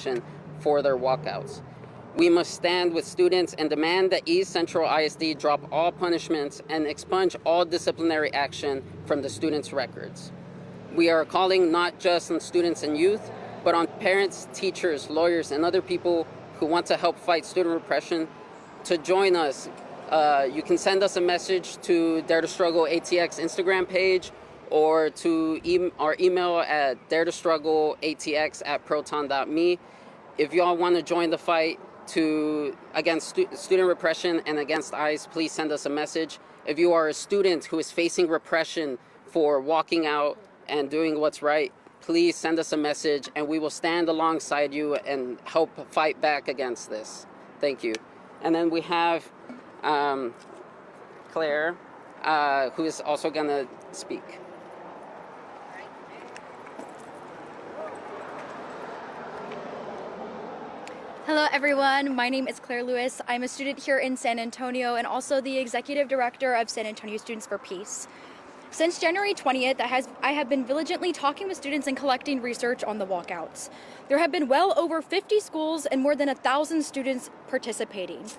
retaliation for their walkouts. We must stand with students and demand that East Central ISD drop all punishments and expunge all disciplinary action from the students' records. We are calling not just on students and youth, but on parents, teachers, lawyers, and other people who want to help fight student repression to join us. You can send us a message to Dare to Struggle ATX Instagram page or to our email at daretostruggleatx@proton.me. If y'all want to join the fight against student repression and against ICE, please send us a message. If you are a student who is facing repression for walking out and doing what's right, please send us a message and we will stand alongside you and help fight back against this. Thank you. And then we have Claire, who is also going to speak. Hello everyone, my name is Claire Lewis. I'm a student here in San Antonio and also the Executive Director of San Antonio Students for Peace. Since January 20th, I have been diligently talking with students and collecting research on the walkouts. There have been well over 50 schools and more than 1,000 students participating.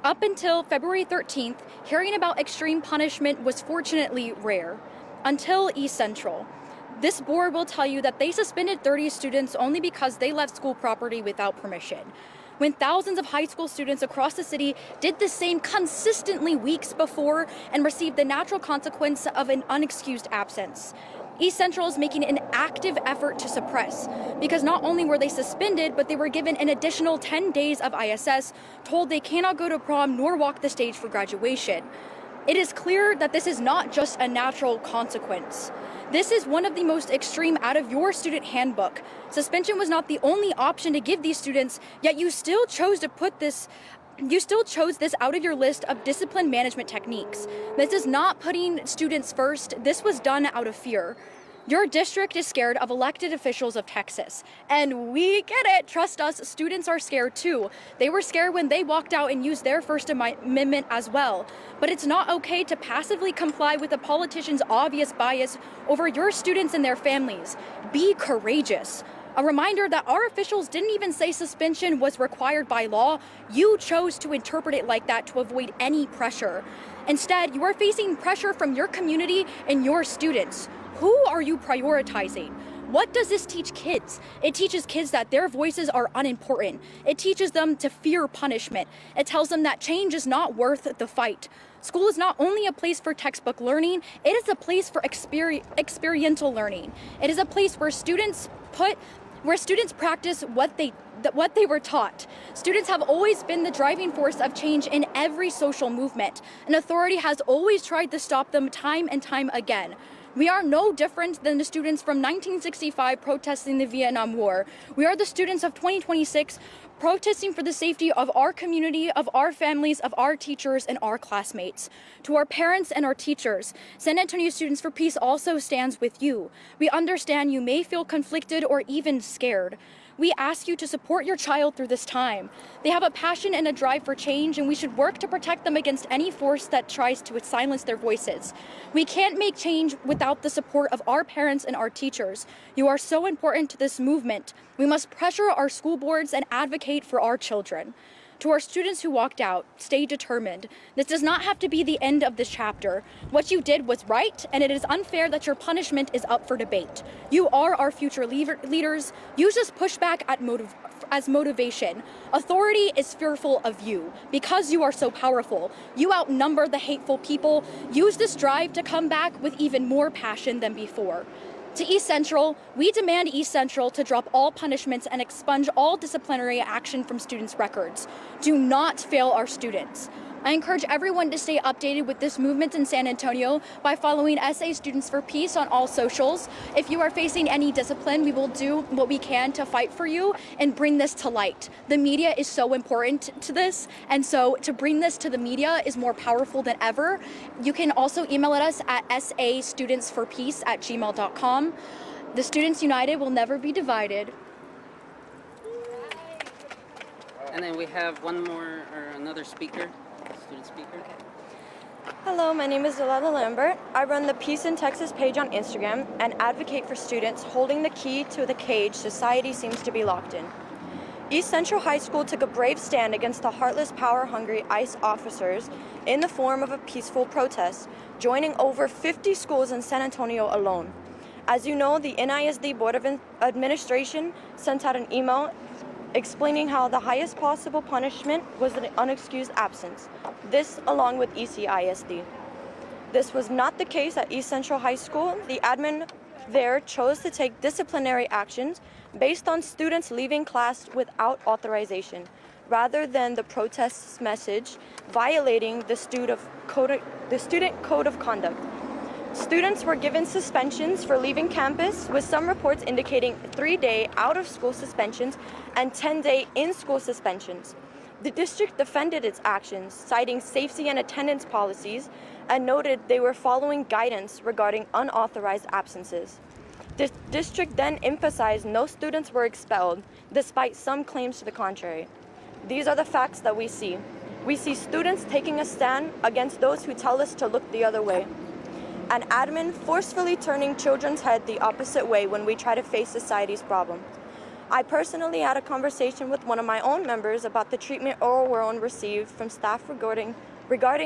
Up until February 13th, hearing about extreme punishment was fortunately rare, until East Central. This board will tell you that they suspended 30 students only because they left school property without permission, when thousands of high school students across the city did the same consistently weeks before and received the natural consequence of an unexcused absence. East Central is making an active effort to suppress, because not only were they suspended, but they were given an additional 10 days of ISS, told they cannot go to prom nor walk the stage for graduation. It is clear that this is not just a natural consequence. This is one of the most extreme out of your student handbook. Suspension was not the only option to give these students, yet you still chose this out of your list of discipline management techniques. This is not putting students first. This was done out of fear. Your district is scared of elected officials of Texas. And we get it. Trust us, students are scared too. They were scared when they walked out and used their First Amendment as well. But it's not okay to passively comply with a politician's obvious bias over your students and their families. Be courageous. A reminder that our officials didn't even say suspension was required by law. You chose to interpret it like that to avoid any pressure. Instead, you are facing pressure from your community and your students. Who are you prioritizing? What does this teach kids? It teaches kids that their voices are unimportant. It teaches them to fear punishment. It tells them that change is not worth the fight. School is not only a place for textbook learning, it is a place for experiential learning. It is a place where students practice what they were taught. Students have always been the driving force of change in every social movement, and authority has always tried to stop them time and time again. We are no different than the students from 1965 protesting the Vietnam War. We are the students of 2026 protesting for the safety of our community, of our families, of our teachers, and our classmates. To our parents and our teachers, San Antonio Students for Peace also stands with you. We understand you may feel conflicted or even scared. We ask you to support your child through this time. They have a passion and a drive for change, and we should work to protect them against any force that tries to silence their voices. We can't make change without the support of our parents and our teachers. You are so important to this movement. We must pressure our school boards and advocate for our children. To our students who walked out, stay determined. This does not have to be the end of this chapter. What you did was right, and it is unfair that your punishment is up for debate. You are our future leaders. Use this pushback as motivation. Authority is fearful of you because you are so powerful. You outnumber the hateful people. Use this drive to come back with even more passion than before. To East Central, we demand East Central to drop all punishments and expunge all disciplinary action from students' records. Do not fail our students. I encourage everyone to stay updated with this movement in San Antonio by following SA Students for Peace on all socials. If you are facing any discipline, we will do what we can to fight for you and bring this to light. The media is so important to this, and so to bring this to the media is more powerful than ever. You can also email us at sastudentsforpeace@gmail.com. The Students United will never be divided. And then we have another speaker. Student speaker. Okay. Hello, my name is Delana Lambert. I run the Peace in Texas page on Instagram and advocate for students holding the key to the cage society seems to be locked in. East Central High School took a brave stand against the heartless, power-hungry ICE officers in the form of a peaceful protest, joining over 50 schools in San Antonio alone. As you know, the NISD Board of Administration sent out an email explaining how the highest possible punishment was an unexcused absence. This along with ECISD. This was not the case at East Central High School. The admin there chose to take disciplinary actions based on students leaving class without authorization, rather than the protest's message violating the student code of conduct. Students were given suspensions for leaving campus, with some reports indicating 3-day out-of-school suspensions and 10-day in-school suspensions. The district defended its actions, citing safety and attendance policies, and noted they were following guidance regarding unauthorized absences. The district then emphasized no students were expelled, despite some claims to the contrary. These are the facts that we see. We see students taking a stand against those who tell us to look the other way. An admin forcefully turning children's head the opposite way when we try to face society's problems. I personally had a conversation with one of my own members about the treatment Orwell received from staff regarding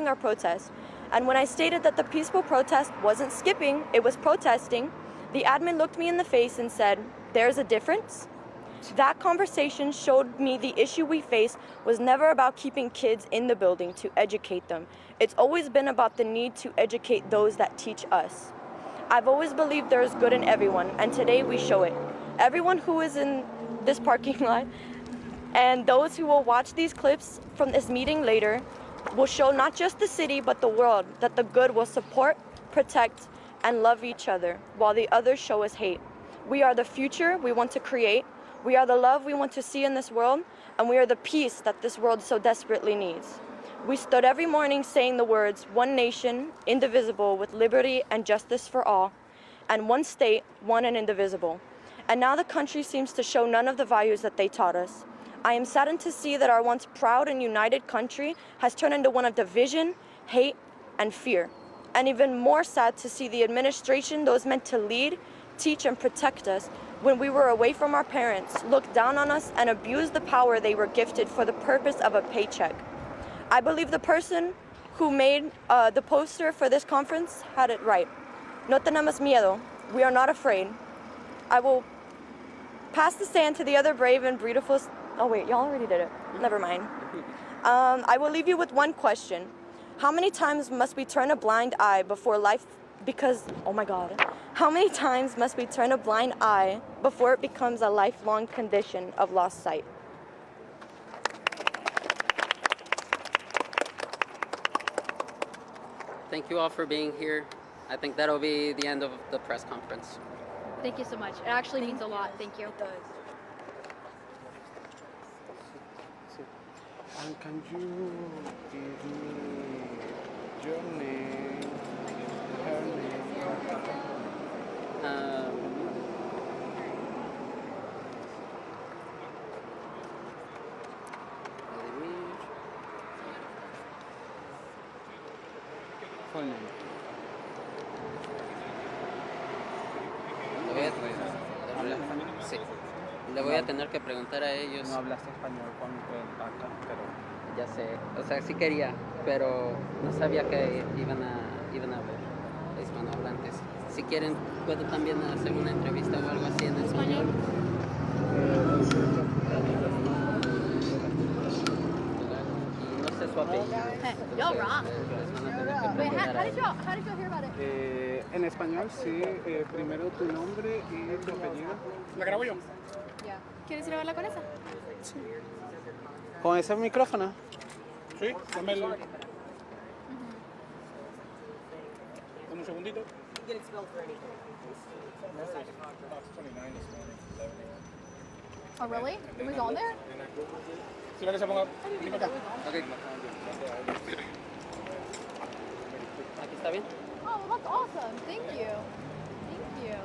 our protest. And when I stated that the peaceful protest wasn't skipping, it was protesting, the admin looked me in the face and said, "There's a difference?" That conversation showed me the issue we face was never about keeping kids in the building to educate them. It's always been about the need to educate those that teach us. I've always believed there is good in everyone, and today we show it. Everyone who is in this parking lot and those who will watch these clips from this meeting later will show not just the city but the world that the good will support, protect, and love each other, while the others show us hate. We are the future we want to create. We are the love we want to see in this world, and we are the peace that this world so desperately needs. We stood every morning saying the words, "One nation, indivisible, with liberty and justice for all, and one state, one and indivisible." And now the country seems to show none of the values that they taught us. I am saddened to see that our once proud and united country has turned into one of division, hate, and fear. And even more sad to see the administration, those meant to lead, teach, and protect us, when we were away from our parents, look down on us and abuse the power they were gifted for the purpose of a paycheck. I believe the person who made the poster for this conference had it right. No tenemos miedo. We are not afraid. I will pass the stand to the other brave and beautiful. Oh wait, y'all already did it. Never mind. I will leave you with one question. How many times must we turn a blind eye before life? Oh my God. How many times must we turn a blind eye before it becomes a lifelong condition of lost sight? Thank you all for being here. I think that'll be the end of the press conference. Thank you so much. It actually means a lot. Thank you. It does. And can you give me your name, her name? Full name. Sí. Le voy a tener que preguntar a ellos. No hablaste español acá, pero Ya sé, o sea, sí quería, pero no sabía que iban a ver hispanohablantes. Si quieren, puedo también hacer una entrevista o algo así en español. Y no sé su apellido. Y'all rock. Wait, how did y'all hear about it? en español sí, primero tu nombre y tu apellido. ¿La grabo yo? Yeah. ¿Quieres ir a verla con esa? ¿Con ese micrófono? Sí, dame el... Dame un segundito. Oh, really? It was on there? Si la que se ponga... Dime acá. Okay. ¿Aquí está bien? Oh, well, that's awesome. Thank you. Thank you.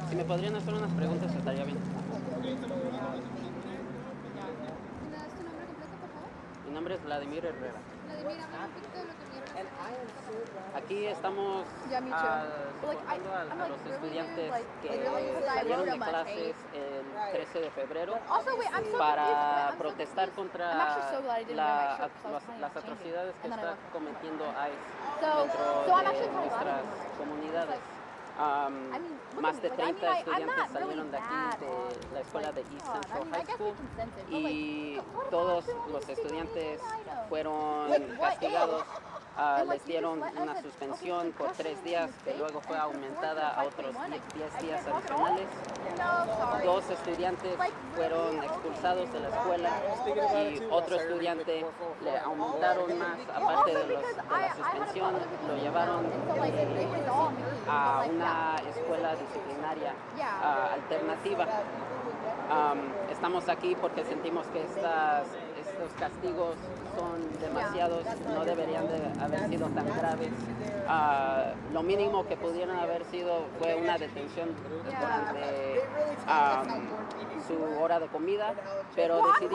Si me podrían hacer unas preguntas estaría bien. ¿Me das tu nombre completo, por favor? Mi nombre es Vladimir Herrera. Aquí estamos Yeah, me too. But, like, soportando a I'm, los like, really, estudiantes like, que literally excited salieron so de much, clases el 13 de febrero Also, wait, I'm so para confused. Wait, I'm so protestar confused. contra I'm actually so glad I didn't wear my shirt 'cause I was planning las on changing. atrocidades que And then I está left it. cometiendo ICE So dentro I'm de actually kind of glad I nuestras didn't wear my shirt. comunidades. I mean, look Más at de me. Like, I 30 mean, I'm estudiantes not really salieron de aquí bad de on, la escuela de East God, Central I mean, I High guess School we consented, but, y like, what about todos doing los this big estudiantes line item? fueron Like, what castigados. if? And, like, Les you just dieron let una us, suspensión okay, por so 3 Josh días made a que mistake luego fue and aumentada a otros 10 días I can't talk at all? adicionales. No, sorry. 2 estudiantes Like, fueron really? expulsados de la Okay. escuela y otro estudiante le aumentaron más, aparte de la suspensión, lo llevaron a una escuela disciplinaria alternativa. Estamos aquí porque sentimos que estos castigos son demasiados, no deberían de haber sido tan graves. Lo mínimo que pudieron haber sido fue una detención durante su hora de comida, pero decidieron